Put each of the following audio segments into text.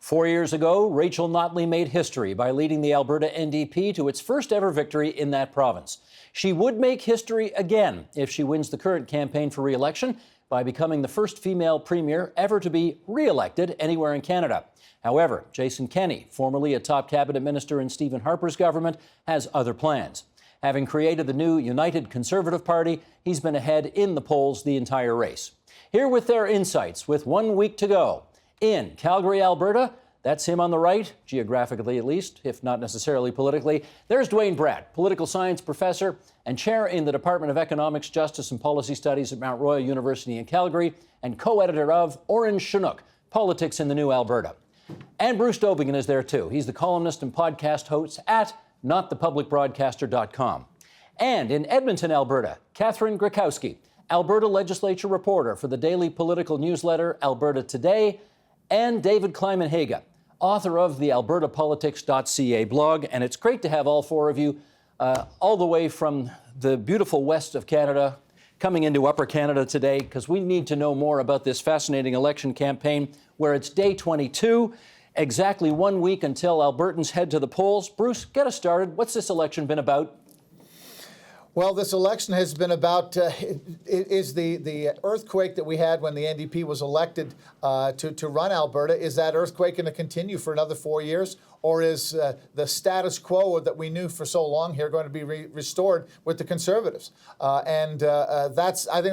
4 years ago, Rachel Notley made history by leading the Alberta NDP to its first ever victory in that province. She would make history again if she wins the current campaign for re-election by becoming the first female premier ever to be re-elected anywhere in Canada. However, Jason Kenney, formerly a top cabinet minister in Stephen Harper's government, has other plans. Having created the new United Conservative Party, he's been ahead in the polls the entire race. Here with their insights, with 1 week to go, in Calgary, Alberta, that's him on the right, geographically at least, if not necessarily politically. There's Dwayne Bratt, political science professor and chair in the Department of Economics, Justice and Policy Studies at Mount Royal University in Calgary, and co-editor of Orange Chinook, Politics in the New Alberta. And Bruce Dobigan is there too. He's the columnist and podcast host at notthepublicbroadcaster.com. And in Edmonton, Alberta, Catherine Grakowski, Alberta legislature reporter for the daily political newsletter Alberta Today, and David Kleiman-Haga, author of the albertapolitics.ca blog. And it's great to have all four of you all the way from the beautiful west of Canada coming into Upper Canada today, because we need to know more about this fascinating election campaign where it's day 22, exactly 1 week until Albertans head to the polls. Bruce, get us started. What's this election been about? Well, this election has been about, the earthquake that we had when the NDP was elected to run Alberta, is that earthquake going to continue for another 4 years? Or is the status quo that we knew for so long here going to be restored with the Conservatives? I think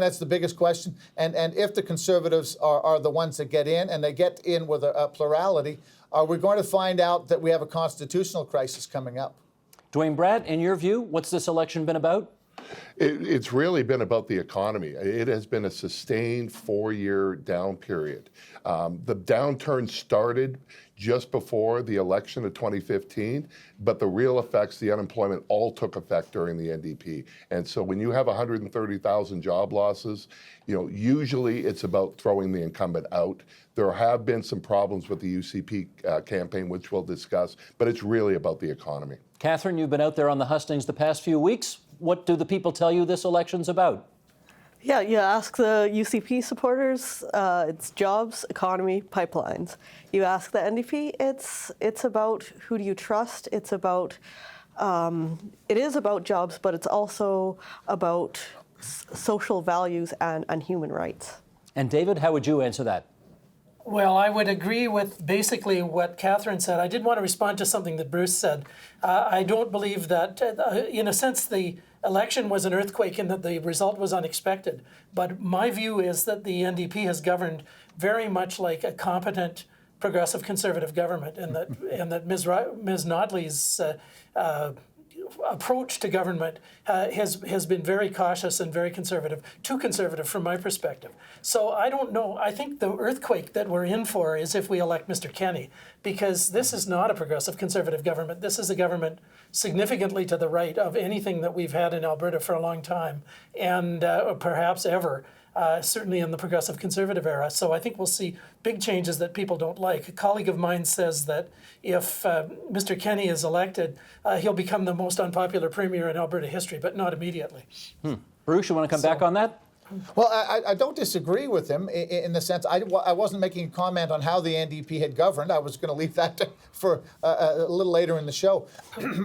that's the biggest question. And if the Conservatives are the ones that get in, and they get in with a plurality, are we going to find out that we have a constitutional crisis coming up? Dwayne Bratt, in your view, what's this election been about? It's really been about the economy. It has been a sustained 4-year down period. The downturn started just before the election of 2015, but the real effects, the unemployment, all took effect during the NDP. And so when you have 130,000 job losses, usually it's about throwing the incumbent out. There have been some problems with the UCP campaign, which we'll discuss, but it's really about the economy. Catherine, you've been out there on the hustings the past few weeks. What do the people tell you this election's about? Yeah, you ask the UCP supporters, it's jobs, economy, pipelines. You ask the NDP, it's about who do you trust. It's about, it is about jobs, but it's also about social values and human rights. And David, how would you answer that? Well, I would agree with basically what Catherine said. I did want to respond to something that Bruce said. I don't believe that, in a sense, the election was an earthquake and that the result was unexpected. But my view is that the NDP has governed very much like a competent progressive conservative government, and that Ms. Notley's approach to government has been very cautious and very conservative, too conservative from my perspective. So I don't know. I think the earthquake that we're in for is if we elect Mr. Kenney, because this is not a progressive conservative government. This is a government significantly to the right of anything that we've had in Alberta for a long time, and perhaps ever. Certainly in the progressive conservative era. So I think we'll see big changes that people don't like. A colleague of mine says that if Mr. Kenney is elected, he'll become the most unpopular premier in Alberta history, but not immediately. Bruce, you want to come back on that? Well, I don't disagree with him in the sense I wasn't making a comment on how the NDP had governed. I was going to leave that for a little later in the show.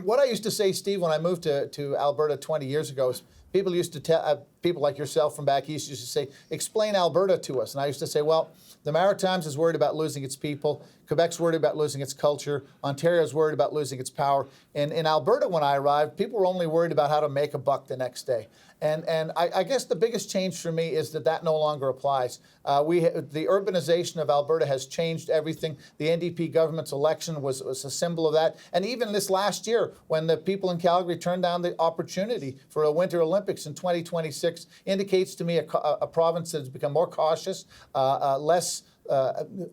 What I used to say, Steve, when I moved to Alberta 20 years ago is people used to tell, people like yourself from back east used to say, explain Alberta to us. And I used to say, well, the Maritimes is worried about losing its people. Quebec's worried about losing its culture. Ontario's worried about losing its power. And in Alberta, when I arrived, people were only worried about how to make a buck the next day. And I guess the biggest change for me is that no longer applies. The urbanization of Alberta has changed everything. The NDP government's election was a symbol of that. And even this last year, when the people in Calgary turned down the opportunity for a Winter Olympics in 2026, indicates to me a province that has become more cautious, less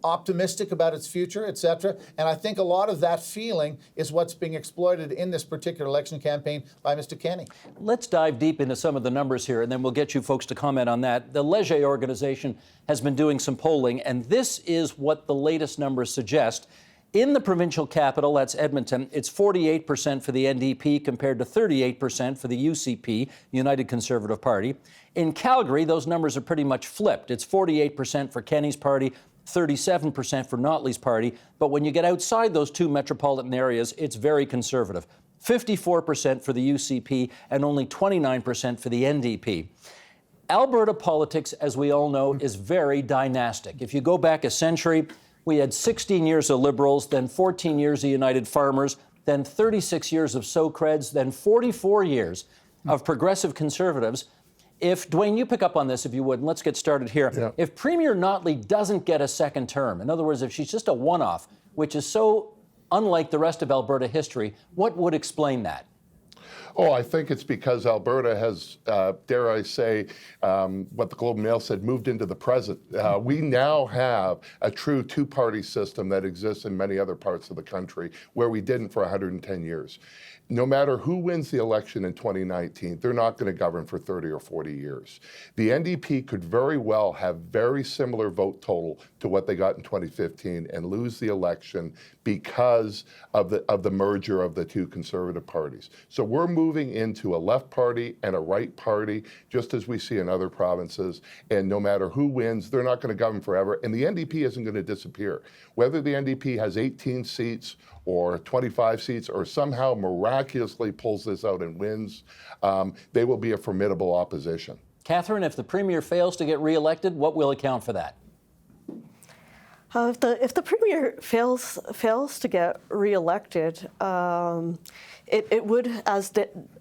optimistic about its future, etc. And I think a lot of that feeling is what's being exploited in this particular election campaign by Mr. Kenney. Let's dive deep into some of the numbers here, and then we'll get you folks to comment on that. The Leger organization has been doing some polling, and this is what the latest numbers suggest. In the provincial capital, that's Edmonton, it's 48% for the NDP compared to 38% for the UCP, United Conservative Party. In Calgary, those numbers are pretty much flipped. It's 48% for Kenney's party, 37% for Notley's party. But when you get outside those two metropolitan areas, it's very conservative. 54% for the UCP and only 29% for the NDP. Alberta politics, as we all know, is very dynastic. If you go back a century, we had 16 years of Liberals, then 14 years of United Farmers, then 36 years of So-Creds, then 44 years of Progressive Conservatives. If, Dwayne, you pick up on this, if you would, and let's get started here. Yeah. If Premier Notley doesn't get a second term, in other words, if she's just a one-off, which is so unlike the rest of Alberta history, what would explain that? Oh, I think it's because Alberta has, dare I say, what the Globe and Mail said, moved into the present. We now have a true two-party system that exists in many other parts of the country where we didn't for 110 years. No matter who wins the election in 2019, they're not going to govern for 30 or 40 years. The NDP could very well have very similar vote total to what they got in 2015 and lose the election because of the merger of the two conservative parties. So we're moving into a left party and a right party, just as we see in other provinces. And no matter who wins, they're not going to govern forever. And the NDP isn't going to disappear. Whether the NDP has 18 seats or 25 seats or somehow miraculously pulls this out and wins, they will be a formidable opposition. Catherine, if the Premier fails to get re-elected, what will account for that? If the Premier fails to get re-elected, it would, as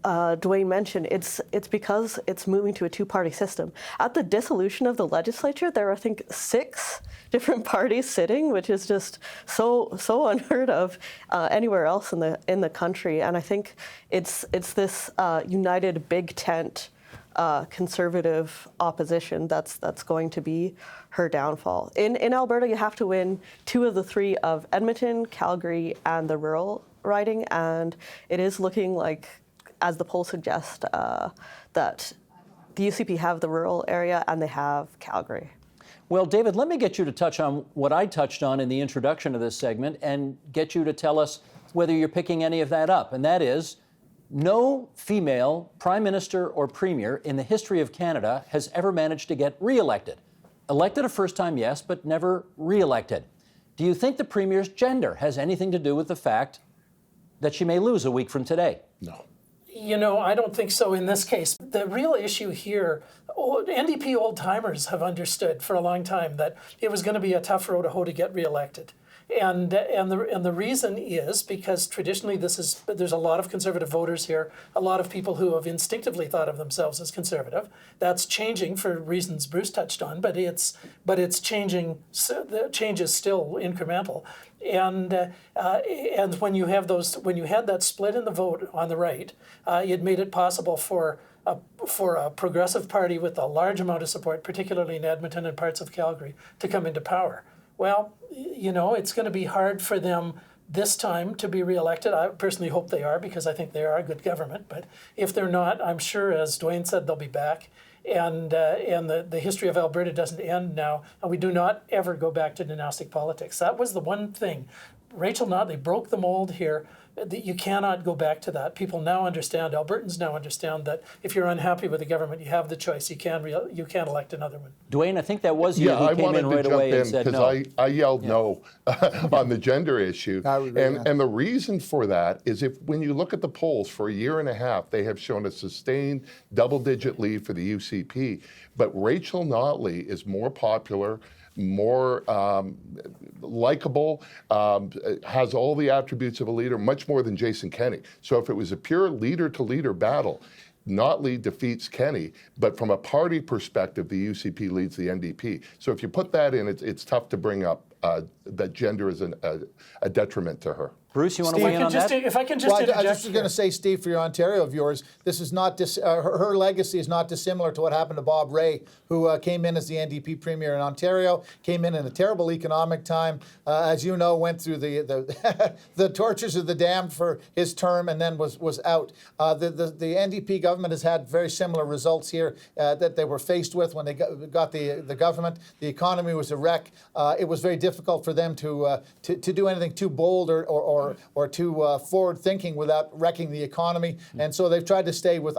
Dwayne mentioned, it's because it's moving to a two-party system. At the dissolution of the legislature, there are, I think, 6 different parties sitting, which is just so unheard of anywhere else in the country. And I think it's this united big tent conservative opposition that's going to be her downfall. In Alberta, you have to win 2 of the 3 of Edmonton, Calgary, and the rural riding, and it is looking like, as the polls suggest, that the UCP have the rural area and they have Calgary. Well, David, let me get you to touch on what I touched on in the introduction of this segment and get you to tell us whether you're picking any of that up, and that is, no female prime minister or premier in the history of Canada has ever managed to get re-elected. Elected a first time, yes, but never re-elected. Do you think the premier's gender has anything to do with the fact that she may lose a week from today? No. You know, I don't think so in this case. The real issue here, NDP old-timers have understood for a long time that it was going to be a tough road to hoe to get re-elected. And the reason is because traditionally there's a lot of conservative voters here, a lot of people who have instinctively thought of themselves as conservative. That's changing for reasons Bruce touched on, but it's changing. The change is still incremental. And when you had that split in the vote on the right, it made it possible for a progressive party with a large amount of support, particularly in Edmonton and parts of Calgary, to come into power. Well, you know, it's going to be hard for them this time to be re-elected. I personally hope they are, because I think they are a good government. But if they're not, I'm sure, as Dwayne said, they'll be back. And the history of Alberta doesn't end now. And we do not ever go back to dynastic politics. That was the one thing. Rachel Notley broke the mold here. You cannot go back to that. People now understand, Albertans now understand, that if you're unhappy with the government, you have the choice. You can elect another one. Dwayne, I think that was you who came in right away and said no. I yelled no on the gender issue. And the reason for that is when you look at the polls for a year and a half, they have shown a sustained double-digit lead for the UCP. But Rachel Notley is more popular, more likable, has all the attributes of a leader, much more than Jason Kenney. So if it was a pure leader-to-leader battle, Notley defeats Kenney, but from a party perspective, the UCP leads the NDP. So if you put that in, it's tough to bring up that gender is a detriment to her. Bruce, you want to weigh in on that? If I can just interject. I was just going to say, Steve, for your Ontario viewers, this is not her legacy is not dissimilar to what happened to Bob Rae, who came in as the NDP premier in Ontario, came in a terrible economic time, as you know, went through the tortures of the damned for his term, and then was out. The NDP government has had very similar results here that they were faced with when they got the government. The economy was a wreck. It was very difficult for them to do anything too bold or or too forward-thinking without wrecking the economy. And so they've tried to stay with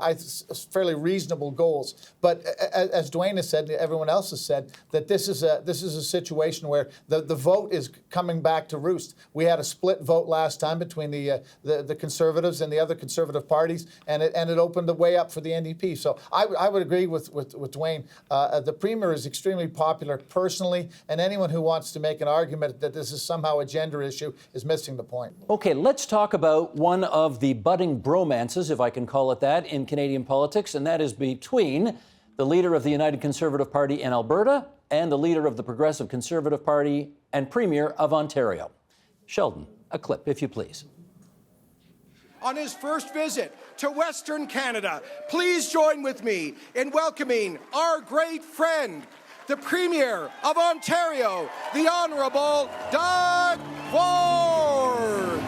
fairly reasonable goals. But as Dwayne has said, everyone else has said, that this is a situation where the vote is coming back to roost. We had a split vote last time between the Conservatives and the other Conservative parties, and it opened the way up for the NDP. So I would agree with Dwayne. The Premier is extremely popular personally, and anyone who wants to make an argument that this is somehow a gender issue is missing the point. Okay, let's talk about one of the budding bromances, if I can call it that, in Canadian politics, and that is between the leader of the United Conservative Party in Alberta and the leader of the Progressive Conservative Party and Premier of Ontario. Sheldon, a clip, if you please. On his first visit to Western Canada, please join with me in welcoming our great friend, the Premier of Ontario, the Honourable Doug Ford.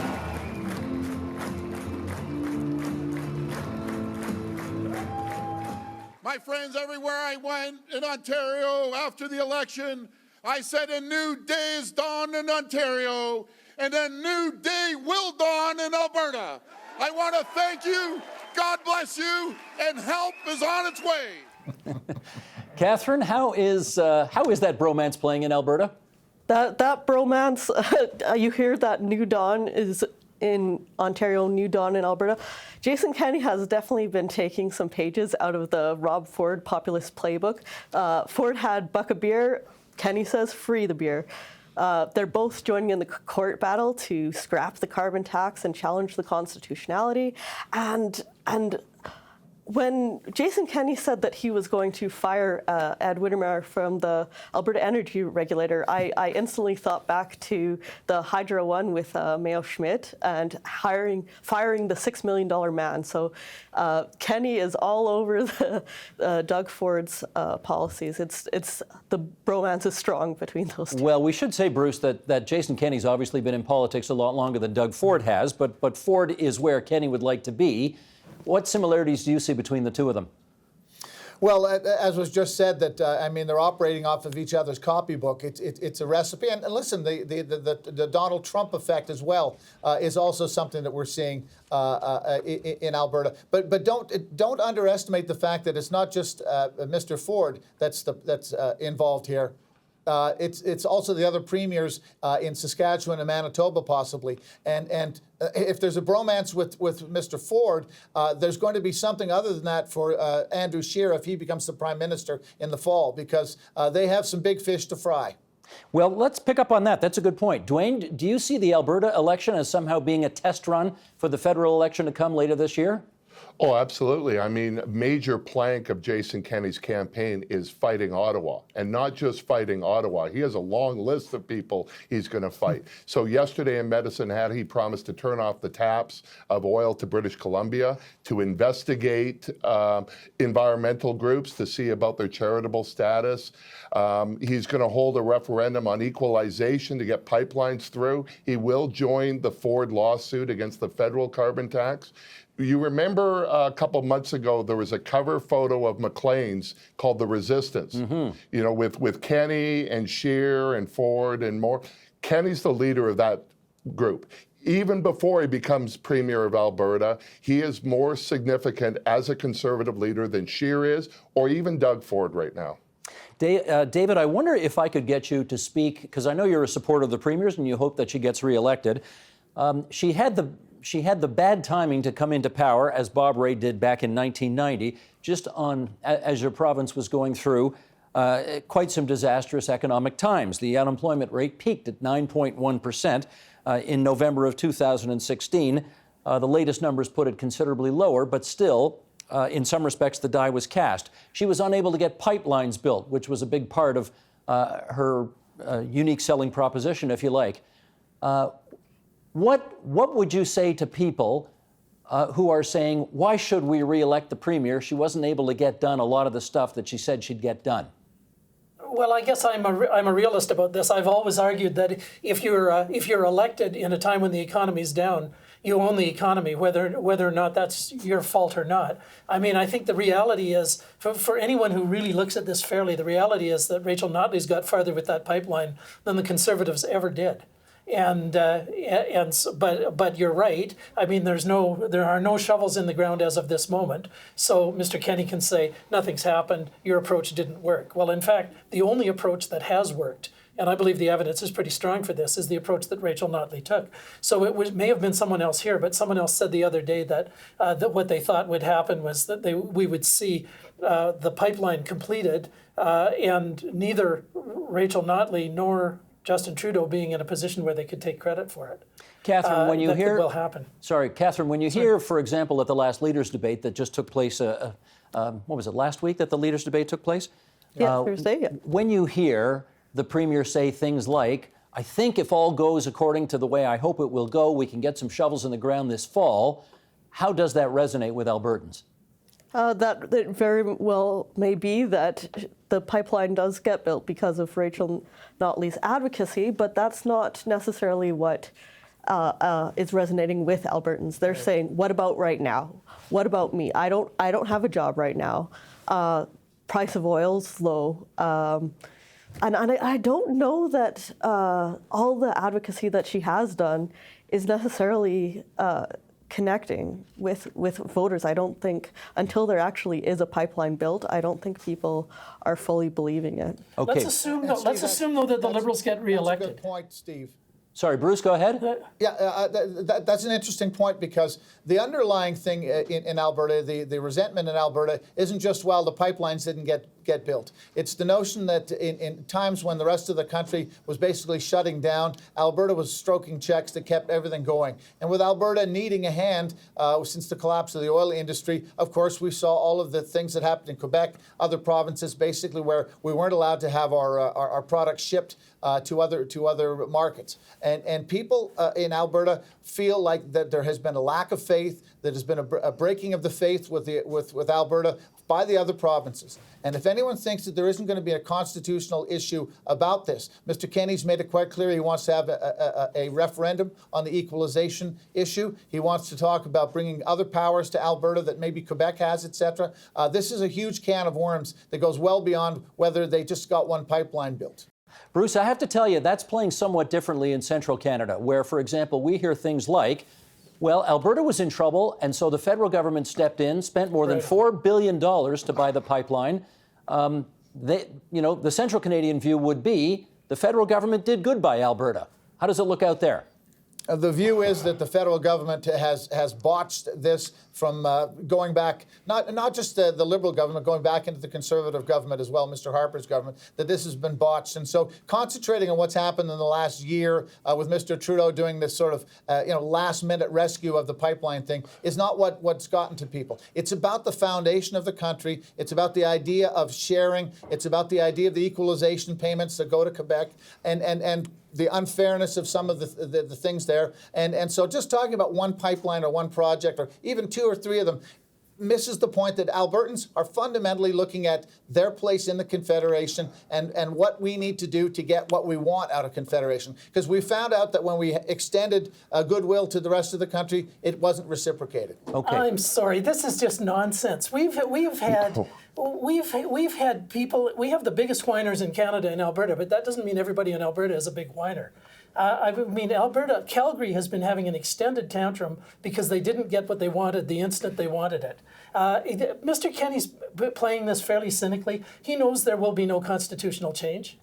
My friends, everywhere I went in Ontario after the election, I said a new day is dawned in Ontario, and a new day will dawn in Alberta. I want to thank you, God bless you, and help is on its way. Catherine, how is that bromance playing in Alberta? That bromance, you hear that new dawn is in Ontario, new dawn in Alberta. Jason Kenney has definitely been taking some pages out of the Rob Ford populist playbook. Ford had buck a beer. Kenney says free the beer. They're both joining in the court battle to scrap the carbon tax and challenge the constitutionality. And when Jason Kenney said that he was going to fire Ed Whittemire from the Alberta Energy Regulator, I instantly thought back to the Hydro one with Mayo Schmidt and firing the $6 million man. So Kenney is all over the Doug Ford's policies. It's the bromance is strong between those two. Well, we should say, Bruce, that Jason Kenney's obviously been in politics a lot longer than Doug Ford has, but Ford is where Kenney would like to be. What similarities do you see between the two of them? Well, as was just said, that they're operating off of each other's copybook. It's a recipe, and listen, the Donald Trump effect as well is also something that we're seeing in Alberta. But don't underestimate the fact that it's not just Mr. Ford that's involved here. It's also the other premiers in Saskatchewan and Manitoba, possibly. And if there's a bromance with Mr. Ford, there's going to be something other than that for Andrew Scheer if he becomes the Prime Minister in the fall, because they have some big fish to fry. Well, let's pick up on that. That's a good point. Dwayne, do you see the Alberta election as somehow being a test run for the federal election to come later this year? Oh, absolutely. I mean, a major plank of Jason Kenney's campaign is fighting Ottawa, and not just fighting Ottawa. He has a long list of people he's going to fight. So yesterday in Medicine Hat, he promised to turn off the taps of oil to British Columbia, to investigate environmental groups to see about their charitable status. He's going to hold a referendum on equalization to get pipelines through. He will join the Ford lawsuit against the federal carbon tax. You remember a couple months ago, there was a cover photo of Maclean's called The Resistance, you know, with Kenney and Scheer and Ford and more. Kenney's the leader of that group. Even before he becomes Premier of Alberta, he is more significant as a Conservative leader than Scheer is, or even Doug Ford right now. David, I wonder if I could get you to speak, because I know you're a supporter of the Premier's and you hope that she gets reelected. She had the bad timing to come into power, as Bob Rae did back in 1990, just as your province was going through quite some disastrous economic times. The unemployment rate peaked at 9.1% in November of 2016. The latest numbers put it considerably lower, but still, in some respects, the die was cast. She was unable to get pipelines built, which was a big part of her unique selling proposition, if you like. What would you say to people who are saying, why should we re-elect the Premier? She wasn't able to get done a lot of the stuff that she said she'd get done. Well, I guess I'm a realist about this. I've always argued that if you're elected in a time when the economy's down, you own the economy, whether or not that's your fault or not. I mean, I think the reality is, for anyone who really looks at this fairly, the reality is that Rachel Notley's got farther with that pipeline than the Conservatives ever did. But you're right. I mean, there are no shovels in the ground as of this moment. So Mr. Kenney can say nothing's happened. Your approach didn't work. Well, in fact, the only approach that has worked, and I believe the evidence is pretty strong for this, is the approach that Rachel Notley took. So it may have been someone else here, but someone else said the other day that what they thought would happen was that we would see the pipeline completed, and neither Rachel Notley nor Justin Trudeau being in a position where they could take credit for it. Catherine, when you that hear, will happen. Sorry, Catherine, when you hear, for example, at the last leaders' debate that just took place, what was it, last week that the leaders' debate took place? Yeah, Thursday. Yeah. When you hear the Premier say things like, I think if all goes according to the way I hope it will go, we can get some shovels in the ground this fall, how does that resonate with Albertans? That it very well may be that the pipeline does get built because of Rachel Notley's advocacy, but that's not necessarily what is resonating with Albertans. They're saying, "What about right now? What about me? I don't have a job right now. Price of oil's low." And I don't know that all the advocacy that she has done is necessarily connecting with voters. I don't think, until there actually is a pipeline built, I don't think people are fully believing it. Okay. Let's assume though that the Liberals get reelected. That's a good point, Steve. Sorry, Bruce, go ahead. Yeah, that's an interesting point, because the underlying thing in Alberta, the resentment in Alberta, isn't just, well, the pipelines didn't get built. It's the notion that in times when the rest of the country was basically shutting down, Alberta was stroking checks that kept everything going. And with Alberta needing a hand since the collapse of the oil industry, of course, we saw all of the things that happened in Quebec, other provinces, basically where we weren't allowed to have our products shipped to other markets. And people in Alberta feel like that there has been a lack of faith, that has been a breaking of the faith with Alberta by the other provinces. And if anyone thinks that there isn't going to be a constitutional issue about this, Mr. Kenney's made it quite clear he wants to have a referendum on the equalization issue. He wants to talk about bringing other powers to Alberta that maybe Quebec has, etc. This is a huge can of worms that goes well beyond whether they just got one pipeline built. Bruce, I have to tell you, that's playing somewhat differently in central Canada, where, for example, we hear things like, well, Alberta was in trouble, and so the federal government stepped in, spent more than $4 billion to buy the pipeline. The central Canadian view would be the federal government did good by Alberta. How does it look out there? The view is that the federal government has botched this from going back, not just the Liberal government, going back into the Conservative government as well, Mr. Harper's government, that this has been botched. And so concentrating on what's happened in the last year with Mr. Trudeau doing this sort of last-minute rescue of the pipeline thing is not what's gotten to people. It's about the foundation of the country. It's about the idea of sharing. It's about the idea of the equalization payments that go to Quebec and the unfairness of some of the things there. And so just talking about one pipeline or one project or even two or three of them misses the point that Albertans are fundamentally looking at their place in the Confederation and what we need to do to get what we want out of Confederation. Because we found out that when we extended goodwill to the rest of the country, it wasn't reciprocated. Okay. I'm sorry, this is just nonsense. We've had people. We have the biggest whiners in Canada in Alberta, but that doesn't mean everybody in Alberta is a big whiner. Calgary has been having an extended tantrum because they didn't get what they wanted the instant they wanted it. Mr. Kenney's playing this fairly cynically. He knows there will be no constitutional change.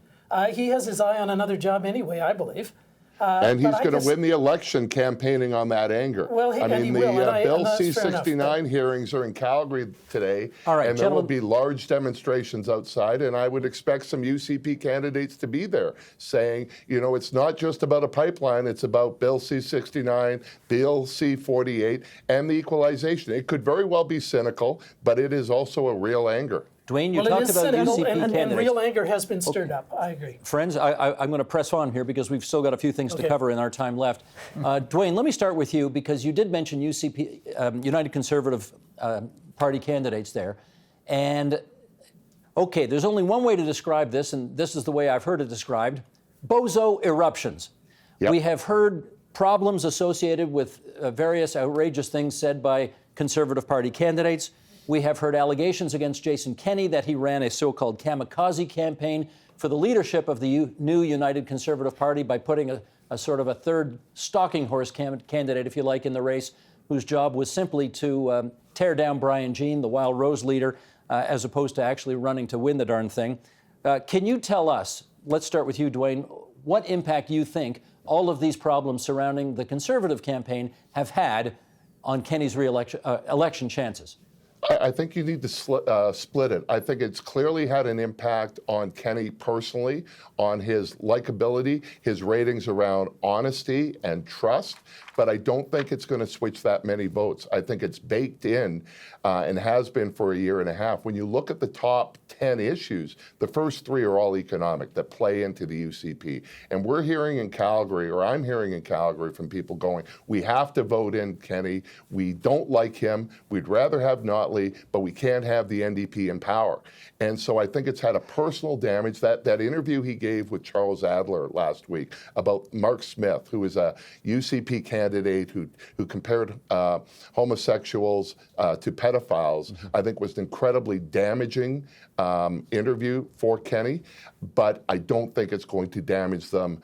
He has his eye on another job anyway, I believe. And he's going to win the election campaigning on that anger. Well, I mean, the Bill C-69 hearings are in Calgary today, all right, and there will be large demonstrations outside, and I would expect some UCP candidates to be there saying, it's not just about a pipeline, it's about Bill C-69, Bill C-48, and the equalization. It could very well be cynical, but it is also a real anger. Dwayne, you talked about UCP candidates. And real anger has been stirred up. I agree. Friends, I'm going to press on here because we've still got a few things to cover in our time left. Dwayne, let me start with you because you did mention UCP, United Conservative Party candidates there. And, okay, there's only one way to describe this, and this is the way I've heard it described. Bozo eruptions. Yep. We have heard problems associated with various outrageous things said by Conservative Party candidates. We have heard allegations against Jason Kenney that he ran a so-called kamikaze campaign for the leadership of the new United Conservative Party by putting a sort of a third stalking horse candidate, if you like, in the race, whose job was simply to tear down Brian Jean, the Wild Rose leader, as opposed to actually running to win the darn thing. Can you tell us, let's start with you, Dwayne, what impact you think all of these problems surrounding the Conservative campaign have had on Kenney's election chances? I think you need to split it. I think it's clearly had an impact on Kenney personally, on his likability, his ratings around honesty and trust, but I don't think it's going to switch that many votes. I think it's baked in and has been for a year and a half. When you look at the top 10 issues, the first 3 are all economic that play into the UCP. And we're hearing in Calgary, or I'm hearing in Calgary from people going, we have to vote in Kenney. We don't like him. We'd rather have Notley, but we can't have the NDP in power. And so I think it's had a personal damage. That interview he gave with Charles Adler last week about Mark Smith, who is a UCP candidate who compared homosexuals to pedophiles, I think was an incredibly damaging interview for Kenney, but I don't think it's going to damage them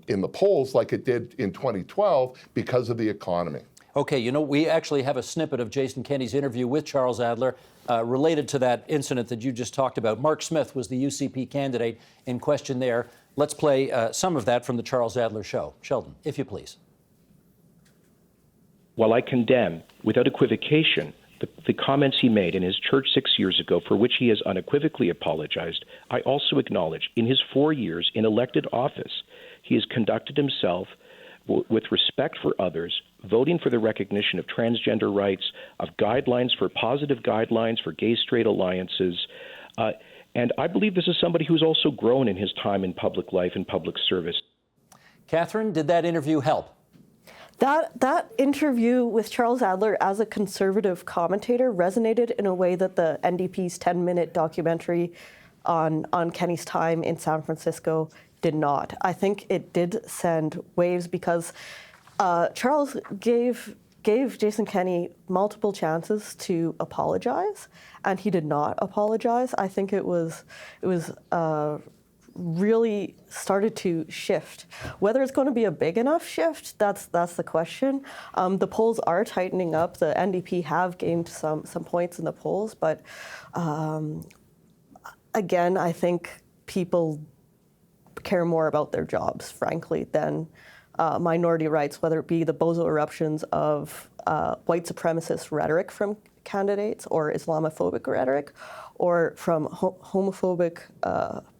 in the polls like it did in 2012 because of the economy. Okay, you know, we actually have a snippet of Jason Kenney's interview with Charles Adler related to that incident that you just talked about. Mark Smith was the UCP candidate in question there. Let's play some of that from the Charles Adler show. Sheldon, if you please. While I condemn, without equivocation, the comments he made in his church 6 years ago, for which he has unequivocally apologized, I also acknowledge in his 4 years in elected office, he has conducted himself with respect for others, voting for the recognition of transgender rights, of guidelines for positive guidelines for gay-straight alliances. And I believe this is somebody who's also grown in his time in public life and public service. Catherine, did that interview help? That interview with Charles Adler as a Conservative commentator resonated in a way that the NDP's 10-minute documentary on Kenney's time in San Francisco did not. I think it did send waves because Charles gave Jason Kenney multiple chances to apologize, and he did not apologize. I think it was really started to shift. Whether it's going to be a big enough shift, that's the question. The polls are tightening up. The NDP have gained some points in the polls, but again, I think people care more about their jobs, frankly, than minority rights, whether it be the bozo eruptions of white supremacist rhetoric from candidates or Islamophobic rhetoric, or from homophobic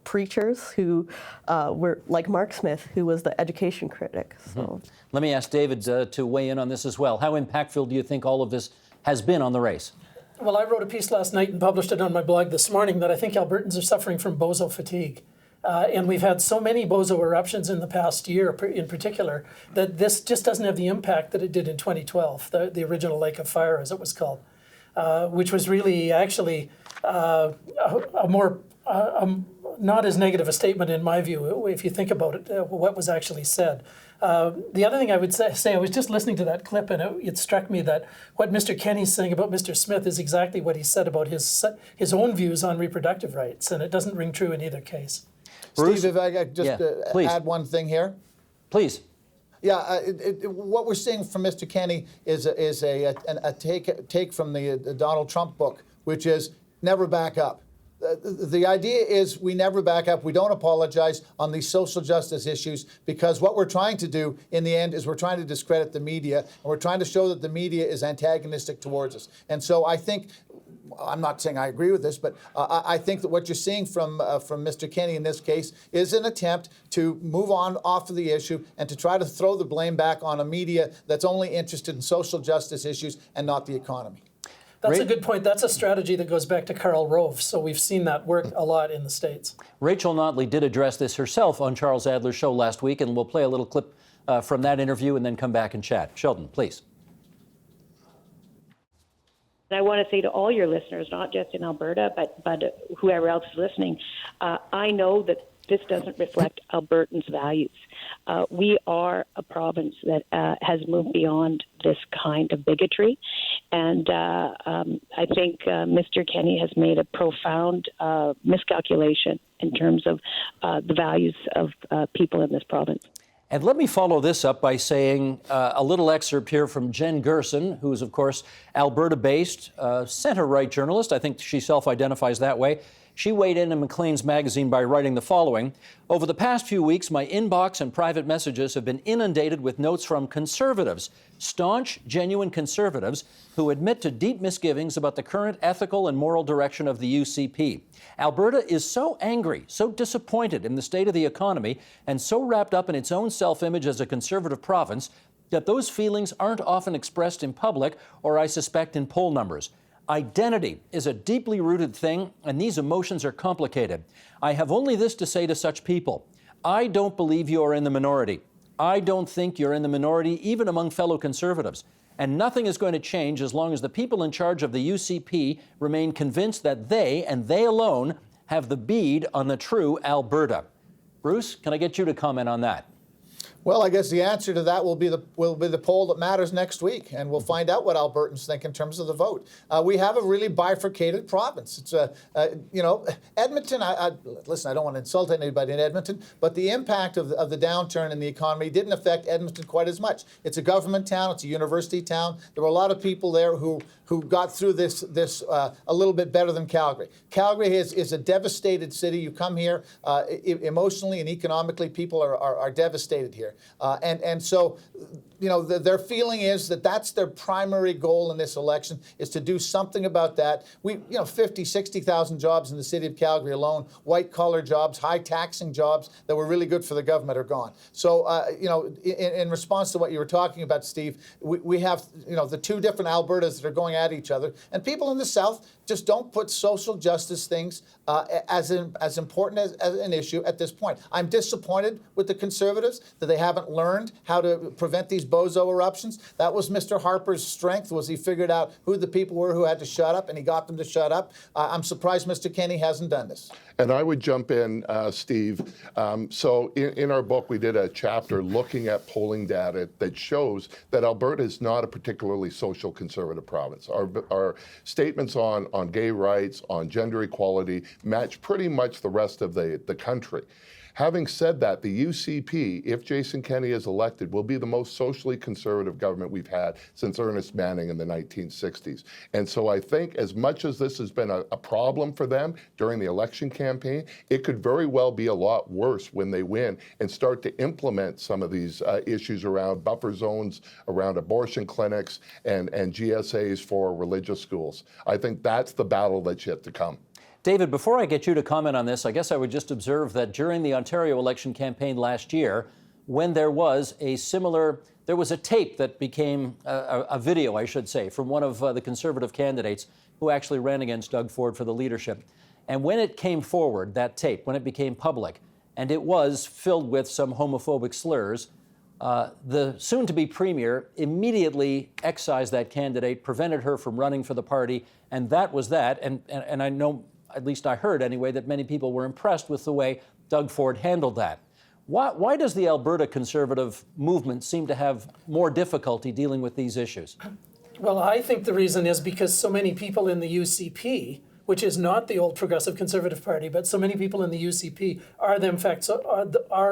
preachers who were like Mark Smith, who was the education critic. So, Let me ask David to weigh in on this as well. How impactful do you think all of this has been on the race? Well, I wrote a piece last night and published it on my blog this morning that I think Albertans are suffering from bozo fatigue. And we've had so many bozo eruptions in the past year in particular that this just doesn't have the impact that it did in 2012, the original Lake of Fire, as it was called, which was really actually a more, not as negative a statement in my view, if you think about it, what was actually said. The other thing I would say, I was just listening to that clip and it struck me that what Mr. Kenney's saying about Mr. Smith is exactly what he said about his own views on reproductive rights, and it doesn't ring true in either case. Bruce? Steve, if I could just add one thing here. Please. Yeah, what we're seeing from Mr. Kenney is a take from the Donald Trump book, which is never back up. The idea is we never back up. We don't apologize on these social justice issues because what we're trying to do in the end is we're trying to discredit the media, and we're trying to show that the media is antagonistic towards us. And so I think, I'm not saying I agree with this, but I think that what you're seeing from Mr. Kenney in this case is an attempt to move on off of the issue and to try to throw the blame back on a media that's only interested in social justice issues and not the economy. That's a good point. That's a strategy that goes back to Karl Rove. So we've seen that work a lot in the States. Rachel Notley did address this herself on Charles Adler's show last week, and we'll play a little clip from that interview and then come back and chat. Sheldon, please. And I want to say to all your listeners, not just in Alberta, but whoever else is listening, I know that this doesn't reflect Albertans' values. We are a province that has moved beyond this kind of bigotry. And I think Mr. Kenney has made a profound miscalculation in terms of the values of people in this province. And let me follow this up by saying a little excerpt here from Jen Gerson, who is, of course, Alberta-based, center-right journalist. I think she self-identifies that way. She weighed in Maclean's magazine by writing the following: "Over the past few weeks, my inbox and private messages have been inundated with notes from conservatives, staunch, genuine conservatives who admit to deep misgivings about the current ethical and moral direction of the UCP. Alberta is so angry, so disappointed in the state of the economy, and so wrapped up in its own self-image as a conservative province that those feelings aren't often expressed in public or, I suspect, in poll numbers. Identity is a deeply rooted thing, and these emotions are complicated. I have only this to say to such people: I don't believe you are in the minority. I don't think you're in the minority, even among fellow conservatives. And nothing is going to change as long as the people in charge of the UCP remain convinced that they, and they alone, have the bead on the true Alberta." Bruce, can I get you to comment on that? Well, I guess the answer to that will be the poll that matters next week, and we'll find out what Albertans think in terms of the vote. We have a really bifurcated province. It's Edmonton. Listen, I don't want to insult anybody in Edmonton, but the impact of the downturn in the economy didn't affect Edmonton quite as much. It's a government town. It's a university town. There were a lot of people there who got through this a little bit better than Calgary. Calgary is a devastated city. You come here emotionally and economically, people are devastated here. And so, their feeling is that that's their primary goal in this election, is to do something about that. 50, 60,000 jobs in the city of Calgary alone, white-collar jobs, high-taxing jobs that were really good for the government are gone. So, in response to what you were talking about, Steve, we have, the two different Albertas that are going at each other. And people in the South just don't put social justice things as important as an issue at this point. I'm disappointed with the Conservatives that they haven't learned how to prevent these bozo eruptions. That was Mr. Harper's strength, was he figured out who the people were who had to shut up, and he got them to shut up. I'm surprised Mr. Kenney hasn't done this. And I would jump in, Steve. So in our book, we did a chapter looking at polling data that shows that Alberta is not a particularly social conservative province. Our statements on gay rights, on gender equality, match pretty much the rest of the country. Having said that, the UCP, if Jason Kenney is elected, will be the most socially conservative government we've had since Ernest Manning in the 1960s. And so I think as much as this has been a problem for them during the election campaign, it could very well be a lot worse when they win and start to implement some of these issues around buffer zones, around abortion clinics, and GSAs for religious schools. I think that's the battle that's yet to come. David, before I get you to comment on this, I guess I would just observe that during the Ontario election campaign last year, when there was a tape that became a video, I should say, from one of the Conservative candidates who actually ran against Doug Ford for the leadership. And when it came forward, that tape, when it became public, and it was filled with some homophobic slurs, the soon-to-be premier immediately excised that candidate, prevented her from running for the party, and that was that. And I know, at least I heard anyway, that many people were impressed with the way Doug Ford handled that. Why does the Alberta Conservative movement seem to have more difficulty dealing with these issues? Well, I think the reason is because so many people in the UCP, which is not the old Progressive Conservative Party, but so many people in the UCP are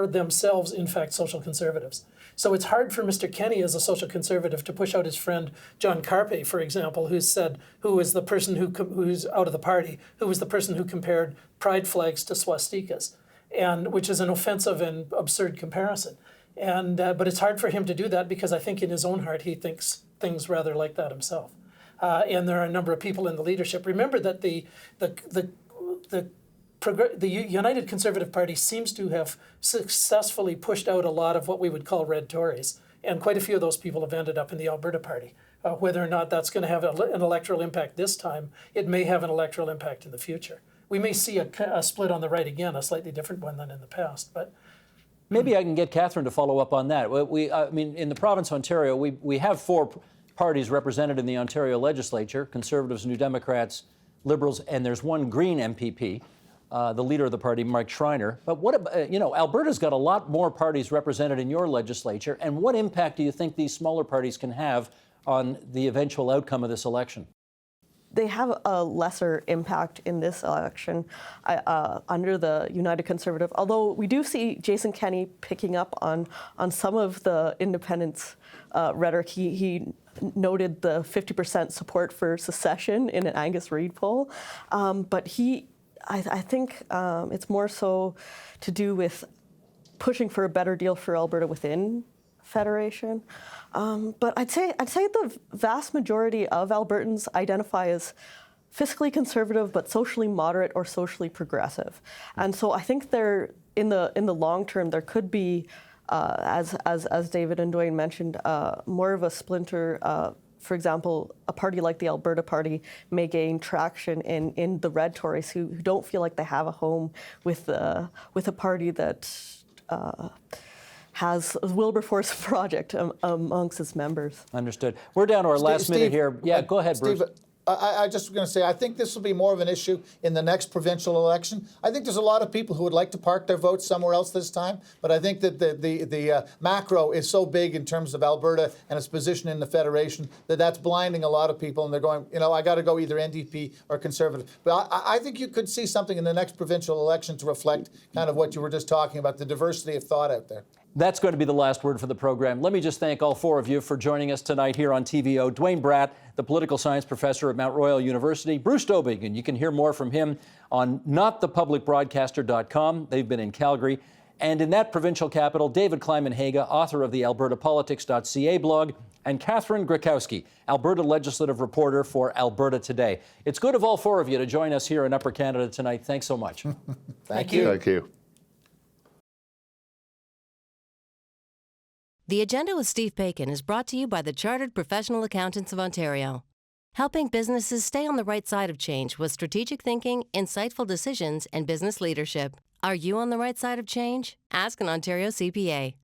themselves, in fact, social conservatives. So it's hard for Mr. Kenney as a social conservative to push out his friend John Carpe, for example, who was the person who's out of the party, who was the person who compared pride flags to swastikas, and which is an offensive and absurd comparison. And but it's hard for him to do that because I think in his own heart he thinks things rather like that himself. And there are a number of people in the leadership. Remember that the United Conservative Party seems to have successfully pushed out a lot of what we would call red Tories, and quite a few of those people have ended up in the Alberta Party. Whether or not that's going to have an electoral impact this time, it may have an electoral impact in the future. We may see a split on the right again, a slightly different one than in the past. But maybe I can get Catherine to follow up on that. I mean, in the province of Ontario, we have four parties represented in the Ontario legislature: Conservatives, New Democrats, Liberals, and there's one Green MPP. The leader of the party, Mike Schreiner. But what about, Alberta's got a lot more parties represented in your legislature, and what impact do you think these smaller parties can have on the eventual outcome of this election? they have a lesser impact in this election under the United Conservative. Although we do see Jason Kenney picking up on some of the independents' rhetoric. He noted the 50% support for secession in an Angus Reid poll, but I think it's more so to do with pushing for a better deal for Alberta within Federation. But I'd say the vast majority of Albertans identify as fiscally conservative but socially moderate or socially progressive. And so I think in the long term there could be, as David and Dwayne mentioned, more of a splinter. For example, a party like the Alberta Party may gain traction in the red Tories who don't feel like they have a home with a party that has a Wilberforce project amongst its members. Understood. We're down to our last minute here. Yeah, go ahead, Bruce. Steve, I just was going to say, I think this will be more of an issue in the next provincial election. I think there's a lot of people who would like to park their votes somewhere else this time, but I think that the macro is so big in terms of Alberta and its position in the Federation that's blinding a lot of people, and they're going, I got to go either NDP or Conservative. But I think you could see something in the next provincial election to reflect kind of what you were just talking about, the diversity of thought out there. That's going to be the last word for the program. Let me just thank all four of you for joining us tonight here on TVO. Dwayne Bratt, the political science professor at Mount Royal University. Bruce Dobig, and you can hear more from him on notthepublicbroadcaster.com. They've been in Calgary. And in that provincial capital, David Kleiman-Haga, author of the albertapolitics.ca blog, and Catherine Grakowski, Alberta legislative reporter for Alberta Today. It's good of all four of you to join us here in Upper Canada tonight. Thanks so much. Thank you. Thank you. The Agenda with Steve Paikin is brought to you by the Chartered Professional Accountants of Ontario, helping businesses stay on the right side of change with strategic thinking, insightful decisions, and business leadership. Are you on the right side of change? Ask an Ontario CPA.